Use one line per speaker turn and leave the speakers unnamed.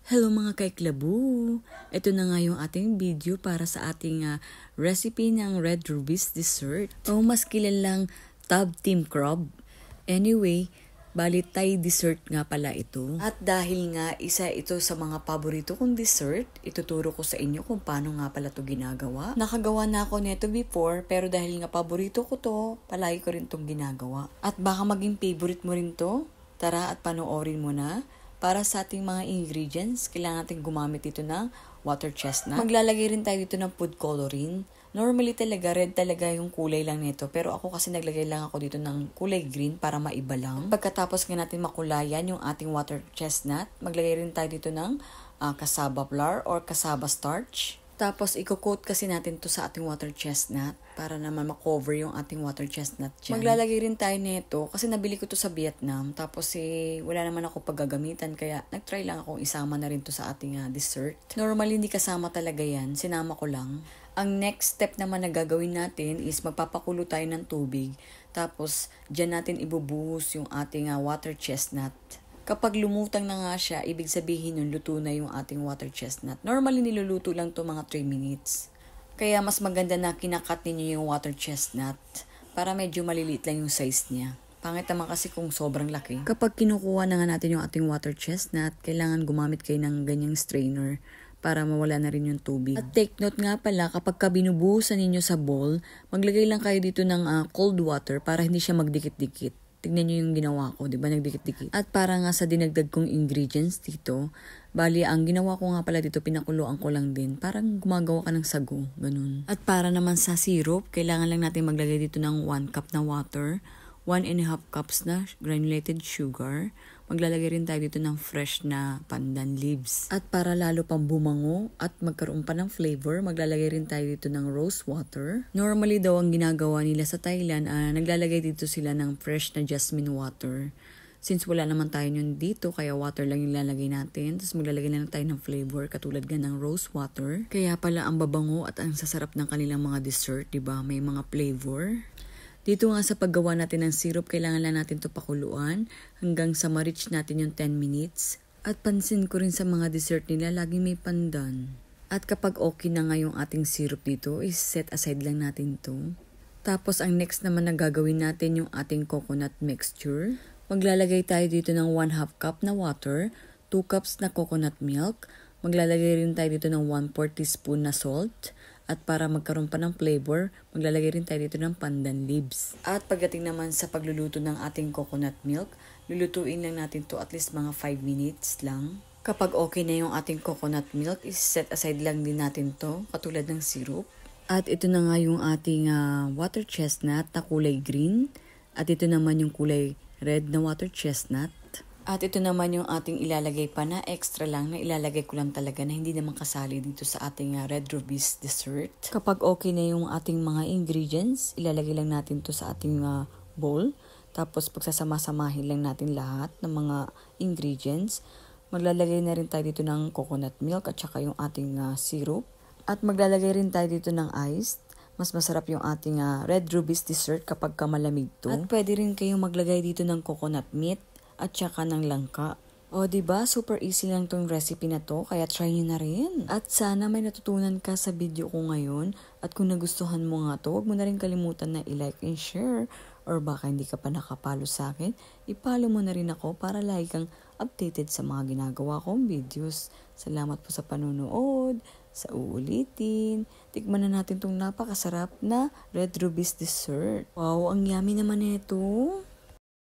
Hello mga kaiklabu! Ito na nga yung ating video para sa ating recipe ng Red Ruby's dessert. O mas kilalang Tub Team Crab. Anyway, bali Thai dessert nga pala ito. At dahil nga isa ito sa mga paborito kong dessert, ituturo ko sa inyo kung paano nga pala ito ginagawa. Nakagawa na ako nito before, pero dahil nga paborito ko to, palagi ko rin itong ginagawa. At baka maging favorite mo rin to, tara at panoorin mo na. Para sa ating mga ingredients, kailangan natin gumamit dito ng water chestnut. Maglalagay rin tayo dito ng food coloring. Normally talaga, red talaga yung kulay lang nito. Pero ako kasi naglagay lang ako dito ng kulay green para maiba lang. Pagkatapos nga natin makulayan yung ating water chestnut, maglagay rin tayo dito ng cassava flour or cassava starch. Tapos, i-coat kasi natin to sa ating water chestnut para naman makover yung ating water chestnut dyan. Maglalagay rin tayo nito kasi nabili ko to sa Vietnam. Tapos, wala naman ako paggagamitan kaya nag-try lang akong isama na rin to sa ating dessert. Normally, hindi kasama talaga yan. Sinama ko lang. Ang next step naman na gagawin natin is magpapakulo tayo ng tubig. Tapos, dyan natin ibubuhos yung ating water chestnut. Kapag lumutang na nga siya, ibig sabihin nun luto na yung ating water chestnut. Normally, niluluto lang to mga 3 minutes. Kaya mas maganda na kinakat ninyo yung water chestnut para medyo maliliit lang yung size niya. Pangit naman kasi kung sobrang laki. Kapag kinukuha na nga natin yung ating water chestnut, kailangan gumamit kayo ng ganyang strainer para mawala na rin yung tubig. At take note nga pala, kapag binubuhusan ninyo sa bowl, maglagay lang kayo dito ng cold water para hindi siya magdikit-dikit. Tignan nyo yung ginawa ko, di ba? Nagdikit-dikit. At para nga sa dinagdag kong ingredients dito, bali, ang ginawa ko nga pala dito, pinakuluan ko lang din. Parang gumagawa ka ng sago, ganun. At para naman sa syrup, kailangan lang natin maglagay dito ng 1 cup na water, 1.5 cups na granulated sugar. Maglalagay rin tayo dito ng fresh na pandan leaves. At para lalo pang bumango at magkaroon pa ng flavor, maglalagay rin tayo dito ng rose water. Normally daw ang ginagawa nila sa Thailand, naglalagay dito sila ng fresh na jasmine water. Since wala naman tayo yun dito, kaya water lang yung lalagay natin. Tapos maglalagay na lang tayo ng flavor, katulad nga ng rose water. Kaya pala ang babango at ang sasarap ng kanilang mga dessert, diba? May mga flavor. Dito nga sa paggawa natin ng syrup, kailangan lang natin ito pakuluan hanggang sa ma-reach natin yung 10 minutes. At pansin ko rin sa mga dessert nila, laging may pandan. At kapag okay na nga yung ating syrup dito, is set aside lang natin to. Tapos ang next naman na gagawin natin yung ating coconut mixture. Maglalagay tayo dito ng 1/2 cup na water, 2 cups na coconut milk. Maglalagay rin tayo dito ng 1/4 teaspoon na salt. At para magkaroon pa ng flavor, maglalagay rin tayo dito ng pandan leaves. At pagdating naman sa pagluluto ng ating coconut milk, lulutuin lang natin to at least mga 5 minutes lang. Kapag okay na yung ating coconut milk, is set aside lang din natin to, katulad ng syrup. At ito na nga yung ating water chestnut na kulay green. At ito naman yung kulay red na water chestnut. At ito naman yung ating ilalagay pa na extra lang, na ilalagay ko lang talaga na hindi naman kasali dito sa ating Red Ruby's dessert. Kapag okay na yung ating mga ingredients, ilalagay lang natin to sa ating bowl. Tapos pagsasama-samahin lang natin lahat ng mga ingredients. Maglalagay na rin tayo dito ng coconut milk at saka yung ating syrup. At maglalagay rin tayo dito ng ice. Mas masarap yung ating Red Ruby's dessert kapag malamig to. At pwede rin kayong maglagay dito ng coconut meat at saka ng langka. O diba, super easy lang tong recipe na to, kaya try nyo na rin. At sana may natutunan ka sa video ko ngayon. At kung nagustuhan mo nga to, huwag mo na rin kalimutan na i-like and share. Or baka hindi ka pa nakapalo sa akin, ipalo mo na rin ako para lagi kang updated sa mga ginagawa kong videos. Salamat po sa panunood, sa uulitin. Tikman na natin tong napakasarap na Red Ruby's dessert. Wow, ang yummy naman ito.